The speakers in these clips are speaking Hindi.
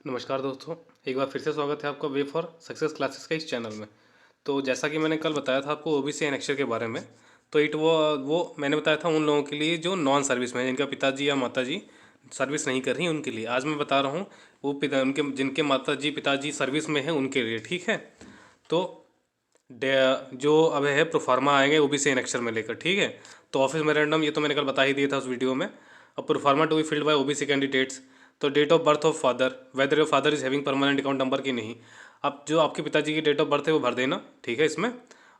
नमस्कार दोस्तों, एक बार फिर से स्वागत है आपका वे फॉर सक्सेस क्लासेस का इस चैनल में। तो जैसा कि मैंने कल बताया था आपको ओबीसी एनेक्चर के बारे में, तो वो मैंने बताया था उन लोगों के लिए जो नॉन सर्विस में है, जिनका पिताजी या माताजी सर्विस नहीं कर रही उनके लिए। आज मैं बता रहा हूँ वो पिता उनके जिनके माताजी पिताजी सर्विस में हैं उनके लिए, ठीक है। तो जो अब है प्रोफार्मा आएंगे ओबीसी एनेक्चर में लेकर, ठीक है। तो ऑफिस में रैंडम ये तो मैंने कल बता ही दिया था उस वीडियो में। अब proforma to be filled by OBC candidates. तो date of birth of father, whether your father is having permanent account number की नहीं। अब जो आपके पिताजी की डेट ऑफ बर्थ है वो भर देना, ठीक है इसमें।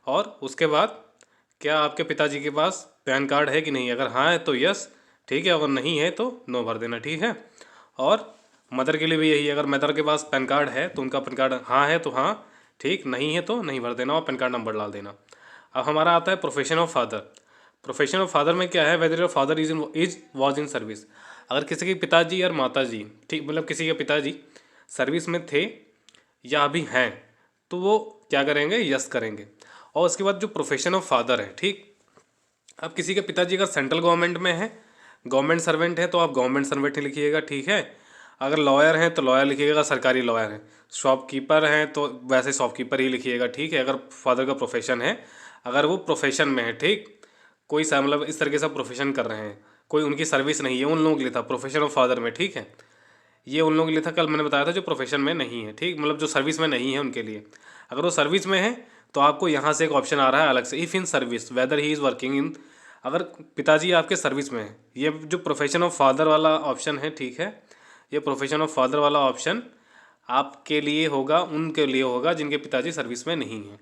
और उसके बाद क्या आपके पिताजी के पास पैन कार्ड है कि नहीं, अगर हाँ है तो यस, ठीक है, अगर नहीं है तो नो भर देना, ठीक है। और मदर के लिए भी यही है, अगर मदर के पास पैन कार्ड है तो उनका पैन कार्ड हाँ है तो हाँ, ठीक, नहीं है तो नहीं भर देना और पैन कार्ड नंबर डाल देना। अब हमारा आता है profession of father. Profession of father में क्या है, weather your father is was in service. अगर किसी के पिताजी और माताजी, ठीक, मतलब किसी के पिताजी सर्विस में थे या अभी हैं, तो वो क्या करेंगे, यस करेंगे। और उसके बाद जो प्रोफेशन ऑफ फादर है, ठीक। अब किसी के पिताजी अगर सेंट्रल गवर्नमेंट में है, गवर्नमेंट सर्वेंट है, तो आप गवर्नमेंट सर्वेंट ही लिखिएगा, ठीक है। अगर लॉयर हैं तो लॉयर लिखिएगा, सरकारी लॉयर हैं। शॉपकीपर हैं तो वैसे शॉपकीपर ही लिखिएगा, ठीक है, अगर फादर का प्रोफेशन है। अगर वो प्रोफेशन में है, ठीक, कोई सा मतलब इस तरीके से प्रोफेशन कर रहे हैं, कोई उनकी सर्विस नहीं है, उन लोगों के लिए था प्रोफेशन ऑफ फादर में, ठीक है। ये उन लोगों के लिए था, कल मैंने बताया था जो प्रोफेशन में नहीं है, ठीक, मतलब जो सर्विस में नहीं है उनके लिए। अगर वो सर्विस में है तो आपको यहाँ से एक ऑप्शन आ रहा है अलग से, if in service weather he is working in. अगर पिताजी आपके सर्विस में है, ये जो प्रोफेशन ऑफ फादर वाला ऑप्शन है, ठीक है, ये प्रोफेशन ऑफ फादर वाला ऑप्शन आपके लिए होगा, उनके लिए होगा जिनके पिताजी सर्विस में नहीं है।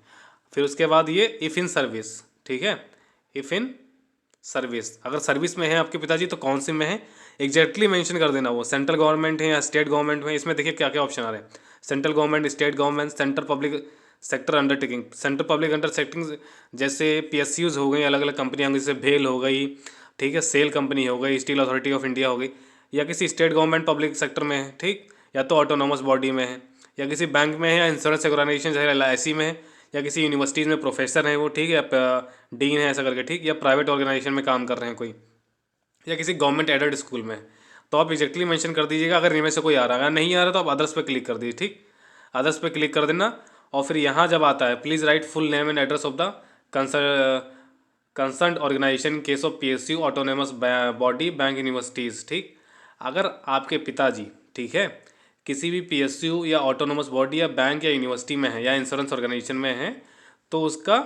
फिर उसके बाद ये इफ़ इन सर्विस, ठीक है, इफ़ इन सर्विस, अगर सर्विस में है आपके पिताजी तो कौन सी में है एग्जैक्टली मेंशन कर देना, वो सेंट्रल गवर्नमेंट है या स्टेट गवर्नमेंट में। इसमें देखिए क्या क्या ऑप्शन आ रहे हैं, central government, state government, central public sector undertaking. Central public undertaking जैसे पीएसयूज हो गई, अलग अलग कंपनियाँ जैसे भेल हो गई, ठीक है, सेल कंपनी हो गई, स्टील अथॉरिटी ऑफ इंडिया हो गई, या किसी स्टेट गवर्नमेंट पब्लिक सेक्टर में है, ठीक, या तो ऑटोनोमस बॉडी में है, या किसी बैंक में है, या इंश्योरेंस ऑर्गेनाइजेशन जैसे LIC में है, या किसी यूनिवर्सिटीज़ में प्रोफेसर हैं वो, ठीक है, या डीन है ऐसा करके, ठीक, या प्राइवेट ऑर्गेनाइजेशन में काम कर रहे हैं कोई, या किसी गवर्नमेंट एडेड स्कूल में। तो आप एग्जैक्टली मेंशन कर दीजिएगा अगर इनमें से कोई आ रहा है। अगर नहीं आ रहा तो आप अदर्स पे क्लिक कर दीजिए, ठीक, अदर्स पे क्लिक कर देना। और फिर यहाँ जब आता है please write full name and address of the concern organisation case of PSU autonomous body bank universities, ठीक। अगर आपके पिताजी, ठीक है, किसी भी PSU या ऑटोनोमस बॉडी या बैंक या यूनिवर्सिटी में है या इंश्योरेंस ऑर्गेनाइजेशन में है, तो उसका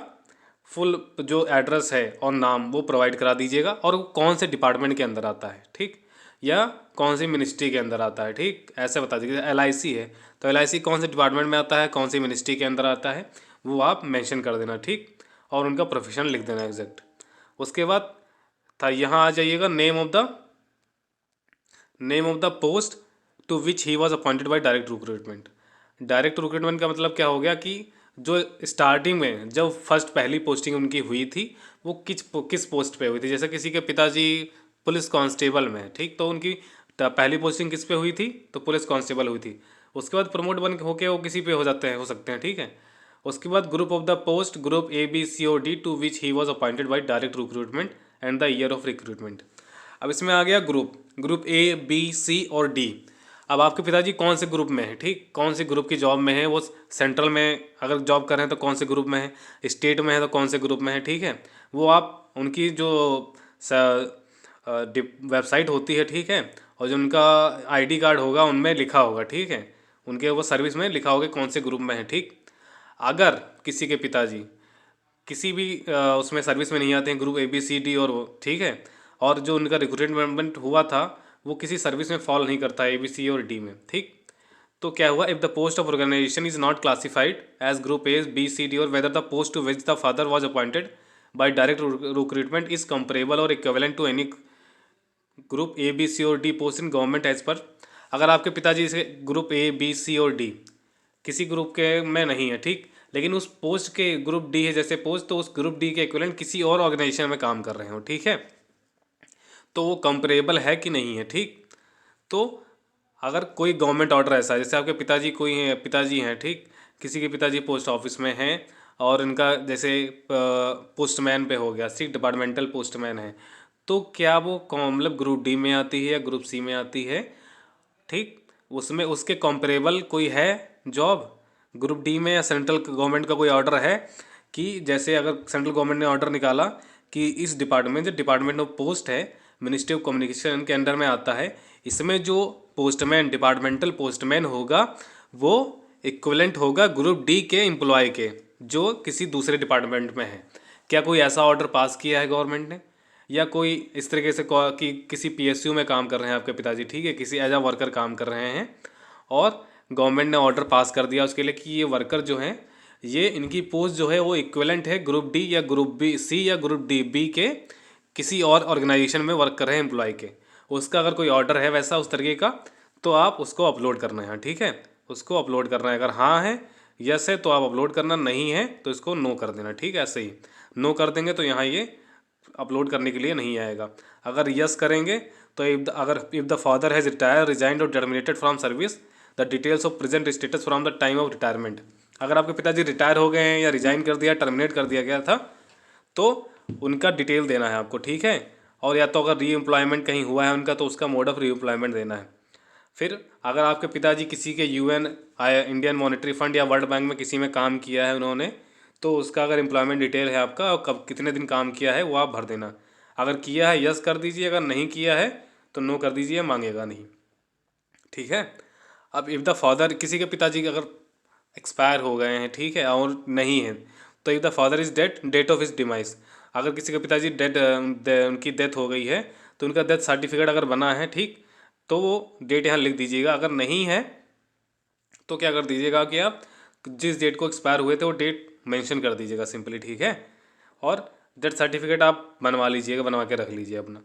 फुल जो एड्रेस है और नाम वो प्रोवाइड करा दीजिएगा, और वो कौन से डिपार्टमेंट के अंदर आता है, ठीक, या कौन सी मिनिस्ट्री के अंदर आता है, ठीक, ऐसे बता दीजिए। LIC है तो LIC कौन से डिपार्टमेंट में आता है, कौन सी मिनिस्ट्री के अंदर आता है, वो आप मेंशन कर देना, ठीक, और उनका प्रोफेशन लिख देना एग्जैक्ट। उसके बाद था यहाँ आ जाइएगा name of the post to which he was appointed by direct recruitment. Direct recruitment का मतलब क्या हो गया कि जो स्टार्टिंग में जब फर्स्ट पहली पोस्टिंग उनकी हुई थी वो किस पोस्ट पे हुई थी। जैसे किसी के पिताजी पुलिस कांस्टेबल में, ठीक, तो उनकी पहली पोस्टिंग किस पे हुई थी, तो पुलिस कांस्टेबल हुई थी। उसके बाद प्रमोट बन होके वो किसी पे हो सकते हैं, ठीक है। उसके बाद group of the post, group ABCOD to which he was appointed by direct recruitment and the year of recruitment. अब इसमें आ गया ग्रुप A, B, C और D। अब आपके पिताजी कौन से ग्रुप में है, ठीक, कौन से ग्रुप की जॉब में है, वो सेंट्रल में अगर जॉब कर रहे हैं तो कौन से ग्रुप में है, स्टेट में है तो कौन से ग्रुप में है, ठीक है। वो आप उनकी जो वेबसाइट होती है, ठीक है, और जो उनका ID कार्ड होगा उनमें लिखा होगा, ठीक है, उनके वो सर्विस में लिखा होगा कौन से ग्रुप में है, ठीक। अगर किसी के पिताजी किसी भी उसमें सर्विस में नहीं आते हैं, ग्रुप ABCD और वो, ठीक है, और जो उनका रिक्रूटमेंट हुआ था वो किसी सर्विस में फॉल नहीं करता है ABC और D में, ठीक। तो क्या हुआ, if the post of organisation is not classified as group A, B, C, D और whether the post to which the father was appointed by direct recruitment is comparable or equivalent to any group A, B, C और D post in government as पर। अगर आपके पिताजी से ग्रुप A, B, C और D किसी ग्रुप के में नहीं है, ठीक, लेकिन उस पोस्ट के ग्रुप D है जैसे पोस्ट, तो उस ग्रुप D के इक्विवेलेंट किसी और ऑर्गेनाइजेशन में काम कर रहे हो, ठीक है, तो वो कंपेरेबल है कि नहीं है, ठीक। तो अगर कोई गवर्नमेंट ऑर्डर ऐसा है, जैसे आपके पिताजी हैं, ठीक, किसी के पिताजी पोस्ट ऑफिस में हैं और इनका जैसे पोस्टमैन पे हो गया, ठीक, डिपार्टमेंटल पोस्टमैन है, तो क्या वो मतलब ग्रुप D में आती है या ग्रुप C में आती है, ठीक। उसमें उसके कॉम्परेबल कोई है जॉब ग्रुप डी में, या सेंट्रल गवर्नमेंट का कोई ऑर्डर है कि जैसे अगर सेंट्रल गवर्नमेंट ने ऑर्डर निकाला कि इस डिपार्टमेंट, जो डिपार्टमेंट ऑफ पोस्ट है, मिनिस्ट्री ऑफ कम्युनिकेशन के अंडर में आता है, इसमें जो पोस्टमैन, डिपार्टमेंटल पोस्टमैन होगा वो इक्विवेलेंट होगा ग्रुप डी के एम्प्लॉय के, जो किसी दूसरे डिपार्टमेंट में है। क्या कोई ऐसा ऑर्डर पास किया है गवर्नमेंट ने? या कोई इस तरीके से कि किसी पीएसयू में काम कर रहे हैं आपके पिताजी, ठीक है, किसी एज अ वर्कर काम कर रहे हैं, और गवर्नमेंट ने ऑर्डर पास कर दिया उसके लिए कि ये वर्कर जो हैं, ये इनकी पोस्ट जो है वो इक्विवेलेंट है ग्रुप डी या ग्रुप बी सी या ग्रुप डी बी के किसी और ऑर्गेनाइजेशन में वर्क कर रहे हैं एम्प्लॉय के। उसका अगर कोई ऑर्डर है वैसा उस तरीके का, तो आप उसको अपलोड करना है, ठीक है, उसको अपलोड करना है। अगर हाँ है, यस है, तो आप अपलोड करना, नहीं है तो इसको नो कर देना, ठीक है। ऐसे ही नो कर देंगे तो यहाँ ये अपलोड करने के लिए नहीं आएगा। अगर यस करेंगे तो if the father has retire, resigned or terminated from service, the details of present status from the time of retirement. अगर आपके पिताजी रिटायर हो गए हैं या रिजाइन कर दिया, टर्मिनेट कर दिया गया था, तो उनका डिटेल देना है आपको, ठीक है। और या तो अगर री एम्प्लॉयमेंट कहीं हुआ है उनका, तो उसका मोड ऑफ री एम्प्लॉयमेंट देना है। फिर अगर आपके पिताजी किसी के यूएन, इंडियन मॉनेटरी फंड या वर्ल्ड बैंक में किसी में काम किया है उन्होंने, तो उसका अगर एम्प्लॉयमेंट डिटेल है आपका और कब कितने दिन काम किया है वो आप भर देना। अगर किया है यस कर दीजिए, अगर नहीं किया है तो नो कर दीजिए, मांगेगा नहीं, ठीक है। अब इफ़ द फादर, किसी के पिताजी अगर एक्सपायर हो गए हैं, ठीक है, और नहीं है, तो if the father is dead, date of is demise. अगर किसी के पिताजी डेड, उनकी डेथ हो गई है, तो उनका डेथ सर्टिफिकेट अगर बना है, ठीक, तो वो डेट यहाँ लिख दीजिएगा। अगर नहीं है तो क्या कर दीजिएगा कि आप जिस डेट को एक्सपायर हुए थे वो डेट मेंशन कर दीजिएगा सिंपली, ठीक है। और डेथ सर्टिफिकेट आप बनवा लीजिएगा, बनवा के रख लीजिए अपना।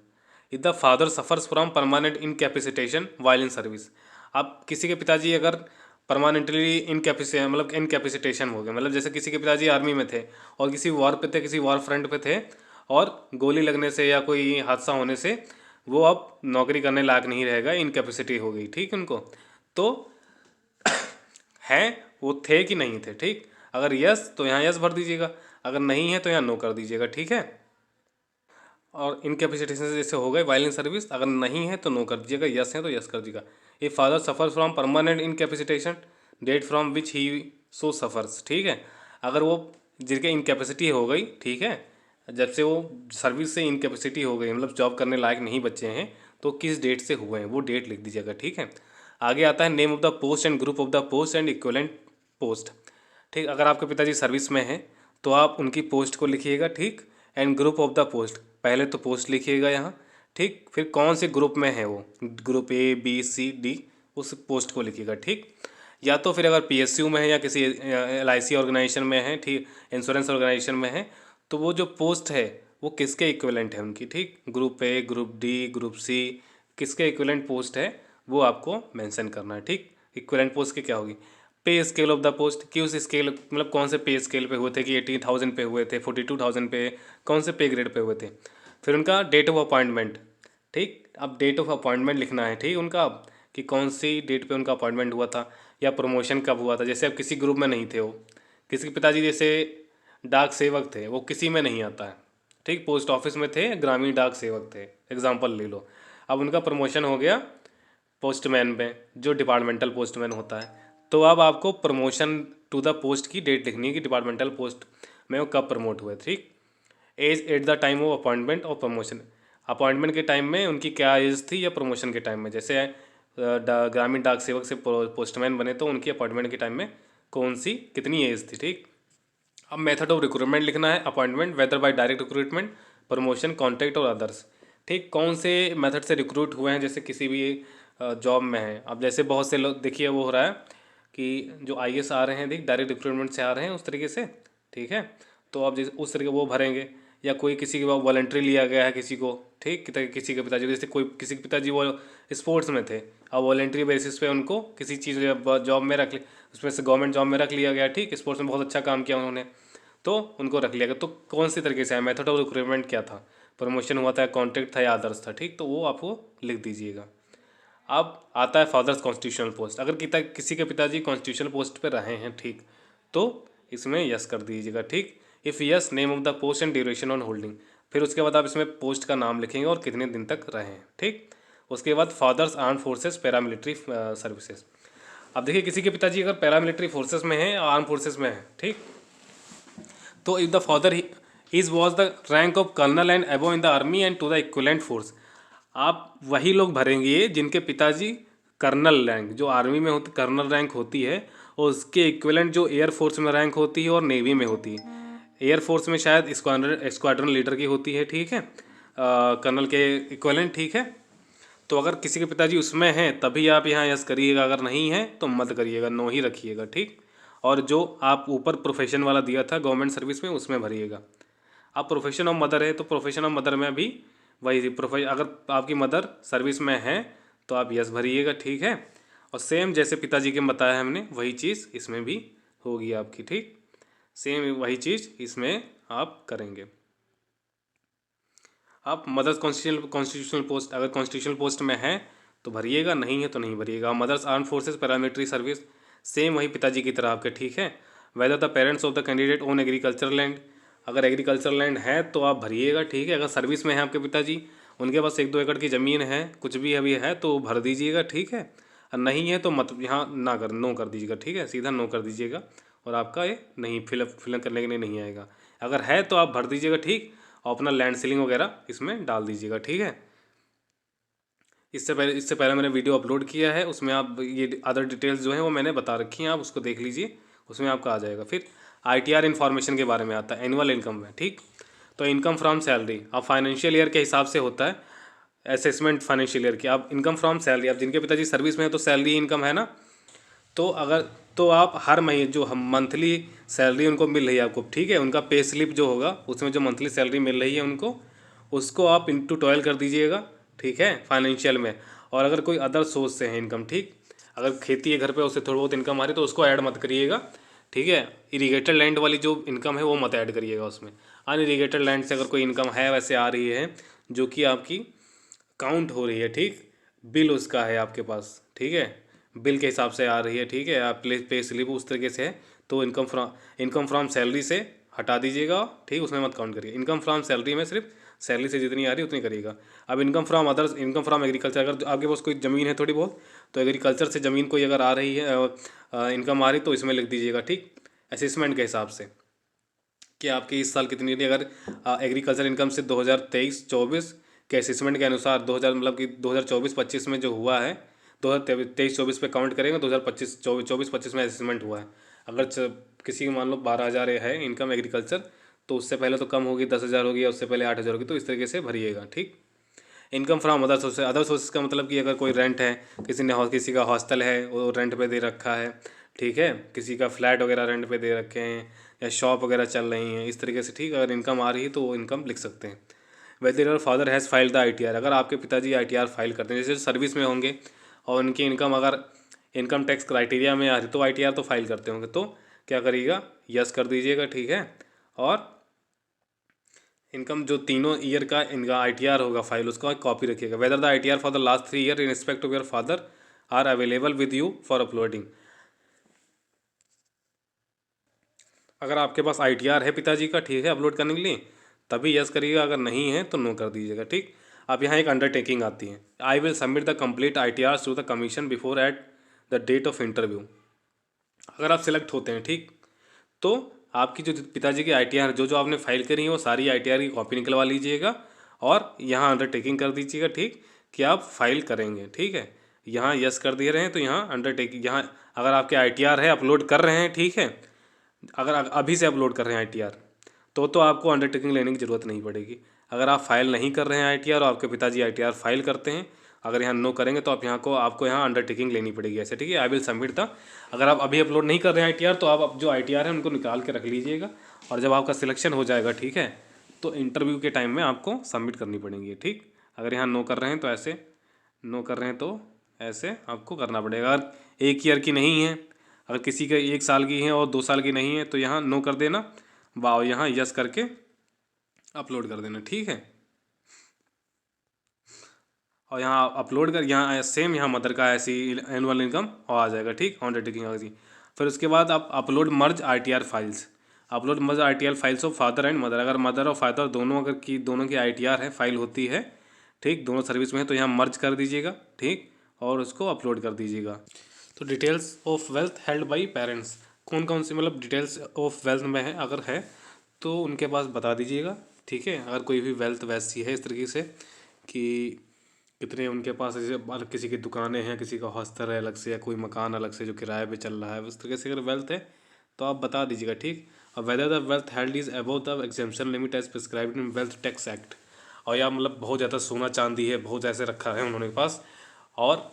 If the father suffers from permanent incapacitation while in service. आप किसी के पिताजी अगर परमानेंटली मतलब इनकैपेसिटेशन हो गए, मतलब जैसे किसी के पिताजी आर्मी में थे और किसी वॉर पे थे, किसी वॉर फ्रंट पे थे, और गोली लगने से या कोई हादसा होने से वो अब नौकरी करने लायक नहीं रहेगा, इनकैपेसिटी हो गई, ठीक, उनको तो हैं, वो थे कि नहीं थे, ठीक। अगर यस तो यहाँ यस भर दीजिएगा, अगर नहीं है तो यहाँ नो कर दीजिएगा, ठीक है। और इनकैपेसिटेशन से जैसे हो गए वाइल इन सर्विस, अगर नहीं है तो नो कर दीजिएगा, यस है तो यस कर दीजिएगा। ये father suffer from permanent incapacitation, date from which he so suffers, ठीक है। अगर वो जिनके इनकैपेसिटी हो गई, ठीक है, जब से वो सर्विस से इनकैपेसिटी हो गई, मतलब जॉब करने लायक नहीं बचे हैं, तो किस डेट से हुए हैं वो डेट लिख दीजिएगा, ठीक है। आगे आता है name of the post and group of the post and equivalent post, ठीक। अगर आपके पिताजी सर्विस में हैं तो आप उनकी पोस्ट को लिखिएगा, ठीक, and group of the post, पहले तो पोस्ट लिखिएगा यहाँ, ठीक, फिर कौन से ग्रुप में है वो, group A B C D, उस पोस्ट को लिखिएगा, ठीक। या तो फिर अगर पीएसयू में है या किसी एलआईसी ऑर्गेनाइजेशन में है, ठीक, इंश्योरेंस ऑर्गेनाइजेशन में है, तो वो जो पोस्ट है वो किसके इक्विवेलेंट है उनकी, ठीक, group A, group D, group C, किसके इक्विवेलेंट पोस्ट है वो आपको मेंशन करना है, ठीक। इक्विवेलेंट पोस्ट की क्या होगी, पे स्केल ऑफ द पोस्ट, कि उस स्केल मतलब कौन से पे स्केल पे हुए थे, कि 18,000 पे हुए थे, 42,000 पे, कौन से पे ग्रेड पे हुए थे। फिर उनका डेट ऑफ अपॉइंटमेंट, ठीक, अब डेट ऑफ अपॉइंटमेंट लिखना है, ठीक, उनका कि कौन सी डेट पे उनका अपॉइंटमेंट हुआ था या प्रमोशन कब हुआ था। जैसे अब किसी ग्रुप में नहीं थे वो, किसी के पिताजी जैसे डाक सेवक थे, वो किसी में नहीं आता है, ठीक, पोस्ट ऑफिस में थे, ग्रामीण डाक सेवक थे, एग्जाम्पल ले लो। अब उनका प्रमोशन हो गया पोस्टमैन में, जो डिपार्टमेंटल पोस्टमैन होता है, तो अब आपको प्रमोशन टू द पोस्ट की डेट लिखनी है कि डिपार्टमेंटल पोस्ट में वो कब प्रमोट हुए, ठीक। As at the time of appointment और प्रमोशन, अपॉइंटमेंट के टाइम में उनकी क्या एज थी या प्रमोशन के टाइम में, जैसे ग्रामीण डाक सेवक से पोस्टमैन बने तो उनकी अपॉइंटमेंट के टाइम में कौन सी कितनी एज थी, ठीक। अब मेथड ऑफ रिक्रूटमेंट लिखना है, appointment whether by direct recruitment, promotion, contract और अदर्स, ठीक, कौन से मेथड से रिक्रूट हुए हैं, जैसे किसी भी जॉब में है। अब जैसे बहुत से लोग देखिए वो हो रहा है कि जो आईएएस आ रहे हैं, देख डायरेक्ट रिक्रूटमेंट से आ रहे हैं उस तरीके से, ठीक है। तो अब जैसे उस तरीके वो भरेंगे, या कोई किसी के वॉलंटरी लिया गया है किसी को, ठीक, किसी के पिताजी, जैसे कोई किसी के पिताजी वो स्पोर्ट्स में थे, अब वॉलंटरी बेसिस पे उनको किसी चीज़ जॉब में रख, उसमें से गवर्नमेंट जॉब में रख लिया गया, ठीक, स्पोर्ट्स में बहुत अच्छा काम किया उन्होंने, तो उनको रख लिया गया। तो कौन सी तरीके से है, मेथड ऑफ रिक्रूटमेंट क्या था, प्रमोशन हुआ था, कॉन्ट्रैक्ट था या अदर्स था, ठीक, तो वो आपको लिख दीजिएगा। अब आता है फादर्स कॉन्स्टिट्यूशनल पोस्ट, अगर किसी के पिताजी कॉन्स्टिट्यूशनल पोस्ट पे रहे हैं, ठीक, तो इसमें यस कर दीजिएगा, ठीक। If yes, name of the post and duration on holding, फिर उसके बाद आप इसमें पोस्ट का नाम लिखेंगे और कितने दिन तक रहे हैं, ठीक। उसके बाद father's arm forces paramilitary services. अब देखिए किसी के पिताजी अगर पैरामिलिट्री फोर्सेस में हैं आर्म फोर्सेस में हैं, ठीक, तो if the father is was the rank of colonel and above in the army and to the equivalent force, आप वही लोग भरेंगे जिनके पिताजी कर्नल रैंक, जो आर्मी में होती कर्नल रैंक होती है, और उसके इक्विवेलेंट जो एयर फोर्स में रैंक होती है और नेवी में होती है। एयर फोर्स में शायद स्क्वाड्रन लीडर की होती है, ठीक है, कर्नल के इक्विवेलेंट, ठीक है। तो अगर किसी के पिताजी उसमें हैं तभी आप यहाँ यस करिएगा, अगर नहीं है तो मत करिएगा, नो ही रखिएगा, ठीक। और जो आप ऊपर प्रोफेशन वाला दिया था गवर्नमेंट सर्विस में, उसमें भरिएगा। आप प्रोफेशन ऑफ मदर है तो प्रोफेशन ऑफ मदर में भी वही अगर आपकी मदर सर्विस में है तो आप यस भरिएगा, ठीक है। और सेम जैसे पिताजी के बताया हमने वही चीज़ इसमें भी होगी आपकी, ठीक, सेम वही चीज़ इसमें आप करेंगे। आप मदर्स कॉन्स्टिट्यूशनल पोस्ट, अगर कॉन्स्टिट्यूशनल पोस्ट में है तो भरिएगा, नहीं है तो नहीं भरिएगा। Mother's arm forces paramilitary service, same वही पिताजी की तरह आपके, ठीक है। Whether the parents of the candidate own agriculture land, अगर एग्रीकल्चर लैंड है तो आप भरिएगा, ठीक है। अगर सर्विस में है आपके पिताजी, उनके पास 1-2 एकड़ की ज़मीन है, कुछ भी अभी है तो भर दीजिएगा, ठीक है। और नहीं है तो मत यहाँ ना कर नो कर दीजिएगा, ठीक है, सीधा नो कर दीजिएगा और आपका ये नहीं फिलअप करने के लिए नहीं आएगा। अगर है तो आप भर दीजिएगा, ठीक, और अपना लैंड सीलिंग वगैरह इसमें डाल दीजिएगा, ठीक है। इससे पहले मैंने वीडियो अपलोड किया है, उसमें आप ये अदर डिटेल्स जो हैं वो मैंने बता रखी हैं, आप उसको देख लीजिए, उसमें आपका आ जाएगा। फिर ITR इन्फॉर्मेशन के बारे में आता है एनुअल इनकम में, ठीक। तो इनकम फ्रॉम सैलरी अब फाइनेंशियल ईयर के हिसाब से होता है असेसमेंट फाइनेंशियल ईयर की। आप इनकम फ्रॉम सैलरी, अब जिनके पिताजी सर्विस में है तो सैलरी इनकम है ना, तो अगर तो आप हर महीने जो हम मंथली सैलरी उनको मिल रही है आपको, ठीक है, उनका पे स्लिप जो होगा उसमें जो मंथली सैलरी मिल रही है उनको, उसको आप इंटू 12 कर दीजिएगा, ठीक है, फाइनेंशियल में। और अगर कोई अदर सोर्स से है इनकम, ठीक, अगर खेती है घर पे उससे थोड़ी बहुत इनकम आ रही है तो उसको ऐड मत करिएगा, ठीक है। इरीगेटेड लैंड वाली जो इनकम है वो मत ऐड करिएगा उसमें। अनइरीगेटेड लैंड से अगर कोई इनकम है वैसे आ रही है जो कि आपकी काउंट हो रही है, ठीक, बिल उसका है आपके पास, ठीक है, बिल के हिसाब से आ रही है, ठीक है, आप पे स्लिप उस तरीके से है तो इनकम फ्रॉम सैलरी से हटा दीजिएगा, ठीक, उसमें मत काउंट करिए। इनकम फ्रॉम सैलरी में सिर्फ सैलरी से जितनी आ रही है उतनी करिएगा। अब income from others, income from agriculture, अगर आपके पास कोई ज़मीन है थोड़ी बहुत तो एग्रीकल्चर से ज़मीन कोई अगर आ रही है इनकम आ रही तो इसमें लिख दीजिएगा, ठीक, असेसमेंट के हिसाब से कि आपकी इस साल कितनी रही। अगर एग्रीकल्चर इनकम से 2023-24 के असेसमेंट के अनुसार 2000 मतलब कि 2024-25 में जो हुआ है, 2023-24 पे काउंट करेंगे, 2025-24 में असेसमेंट हुआ है। अगर किसी की मान लो 12,000 है इनकम एग्रीकल्चर तो उससे पहले तो कम होगी, 10,000 होगी, या उससे पहले 8,000 होगी, तो इस तरीके से भरिएगा, ठीक। Income from other sources, other sources का मतलब कि अगर कोई रेंट है, किसी का हॉस्टल है वो रेंट पे दे रखा है, ठीक है, किसी का फ्लैट वगैरह रेंट पे दे रखे हैं, या शॉप वगैरह चल रही हैं, इस तरीके से, ठीक, अगर इनकम आ रही है तो वो इनकम लिख सकते हैं। Weather your father has filed the ITR, अगर आपके पिताजी ITR फाइल करते हैं, जैसे सर्विस में होंगे और उनकी इनकम अगर इनकम टैक्स क्राइटेरिया में आ रही तो ITR तो फाइल करते होंगे, तो क्या करिएगा, यस कर दीजिएगा, ठीक है। और इनकम जो तीनों ईयर का इनका ITR होगा फाइल, उसका कॉपी रखिएगा। Whether the ITR for the last 3 year in respect of your father are available with you for uploading, अगर आपके पास ITR है पिताजी का, ठीक है, अपलोड करने के लिए तभी यस करिएगा, अगर नहीं है तो नो कर दीजिएगा, ठीक। अब यहाँ एक अंडरटेकिंग आती है, I will submit the complete ITR to the commission before at the date of interview. अगर आप सिलेक्ट होते हैं, ठीक, तो आपकी जो पिताजी की ITR जो जो आपने फाइल करी है वो सारी ITR की कॉपी निकलवा लीजिएगा और यहाँ अंडरटेकिंग कर दीजिएगा, ठीक, कि आप फाइल करेंगे, ठीक है। यहाँ यस कर दे रहे हैं तो यहाँ अंडरटेकिंग, यहाँ अगर आपके ITR है अपलोड कर रहे हैं, ठीक है, अगर अभी से अपलोड कर रहे हैं ITR तो आपको अंडरटेकिंग लेने की ज़रूरत नहीं पड़ेगी। अगर आप फाइल नहीं कर रहे हैं ITR और आपके पिताजी ITR फाइल करते हैं, अगर यहाँ नो करेंगे तो आपको यहाँ अंडरटेकिंग लेनी पड़ेगी ऐसे, ठीक है। आई विल सबमिट द, अगर आप अभी अपलोड नहीं कर रहे हैं ITR तो आप जो ITR है उनको निकाल के रख लीजिएगा और जब आपका सिलेक्शन हो जाएगा, ठीक है, तो इंटरव्यू के टाइम में आपको सबमिट करनी पड़ेंगी, ठीक। अगर यहाँ नो कर रहे हैं तो ऐसे, नो कर रहे हैं तो ऐसे आपको करना पड़ेगा। अगर 1 ईयर की नहीं है, अगर किसी का 1 साल की है और 2 साल की नहीं है तो यहाँ नो कर देना, वाह, यहाँ यस करके अपलोड कर देना, ठीक है। और यहाँ अपलोड कर, यहाँ सेम यहाँ मदर का ऐसी एनुअल इनकम और आ जाएगा, ठीक, अंडरटेकिंग आ गई। फिर उसके बाद आप upload merge ITR files, upload merge ITR files of father and mother, अगर मदर और फादर दोनों की ITR है फाइल होती है, ठीक, दोनों सर्विस में है तो यहाँ मर्ज कर दीजिएगा, ठीक, और उसको अपलोड कर दीजिएगा। तो details of wealth held by parents, कौन कौन सी मतलब डिटेल्स ऑफ वेल्थ में है, अगर है तो उनके पास बता दीजिएगा, ठीक है। अगर कोई भी वेल्थ वैसी है इस तरीके से कि कितने उनके पास, जैसे अलग किसी की दुकानें हैं, किसी का हॉस्टल है अलग से, या कोई मकान अलग से जो किराए पे चल रहा है, उस तरीके से अगर वेल्थ है तो आप बता दीजिएगा, ठीक। और whether the wealth held is above the exemption limit as prescribed in wealth tax act, और या मतलब बहुत ज़्यादा सोना चांदी है, बहुत ऐसे रखा है उन्होंने पास, और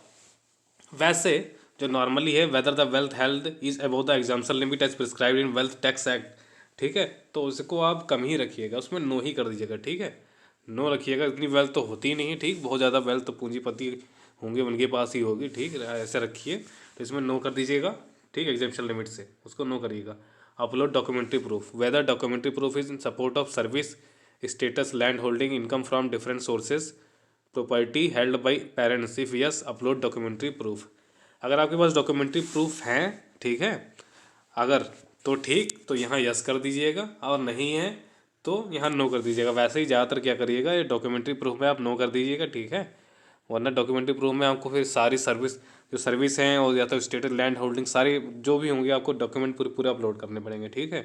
वैसे जो नॉर्मली है whether the wealth held is above the exemption limit as prescribed in wealth tax act, ठीक है, तो उसको आप कम ही रखिएगा, उसमें नो ही कर दीजिएगा, ठीक है, नो रखिएगा। इतनी वेल्थ तो होती ही नहीं, ठीक, बहुत ज़्यादा वेल्थ तो पूंजीपति होंगे उनके पास ही होगी, ठीक, ऐसे रखिए। तो इसमें नो कर दीजिएगा, ठीक, एग्जाम्पशन लिमिट से उसको नो करिएगा। Upload documentary proof, whether documentary proof is in support of service status land holding income from different sources property held by parents, if yes upload documentary proof. अगर आपके पास डॉक्यूमेंट्री प्रूफ हैं, ठीक है, अगर तो ठीक, तो यहाँ यस कर दीजिएगा, और नहीं है तो यहाँ नो कर दीजिएगा। वैसे ही ज़्यादातर क्या करिएगा, ये डॉक्यूमेंट्री प्रूफ में आप नो कर दीजिएगा, ठीक है, वरना डॉक्यूमेंट्री प्रूफ में आपको फिर सारी सर्विस जो सर्विस हैं और या तो स्टेटस लैंड होल्डिंग सारी जो भी होंगे आपको डॉक्यूमेंट पूरे पूरे अपलोड करने पड़ेंगे, ठीक है।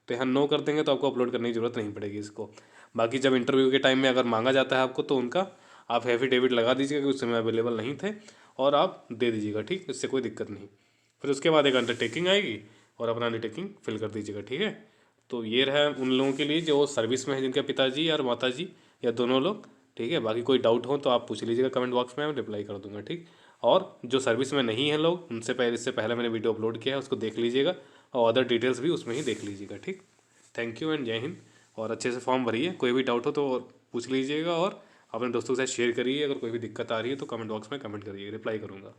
तो यहाँ नो कर देंगे तो आपको अपलोड करने की ज़रूरत नहीं पड़ेगी इसको। बाकी जब इंटरव्यू के टाइम में अगर मांगा जाता है आपको, तो उनका आप एफिडेविट लगा दीजिएगा कि उस समय अवेलेबल नहीं थे, और आप दे दीजिएगा, ठीक, इससे कोई दिक्कत नहीं। फिर उसके बाद एक अंडरटेकिंग आएगी और अपना अंडरटेकिंग फिल कर दीजिएगा, ठीक है। तो ये रहा उन लोगों के लिए जो सर्विस में है, जिनके पिताजी और माताजी या दोनों लोग, ठीक है। बाकी कोई डाउट हो तो आप पूछ लीजिएगा कमेंट बॉक्स में, मैं रिप्लाई कर दूंगा, ठीक। और जो सर्विस में नहीं है लोग, उनसे पहले, इससे पहले मैंने वीडियो अपलोड किया है, उसको देख लीजिएगा, और अदर डिटेल्स भी उसमें ही देख लीजिएगा, ठीक। थैंक यू एंड जय हिंद। और अच्छे से फॉर्म भरिए, कोई भी डाउट हो तो पूछ लीजिएगा, और अपने दोस्तों के साथ शेयर करिए। अगर कोई भी दिक्कत आ रही है तो कमेंट बॉक्स में कमेंट करिए, रिप्लाई करूँगा।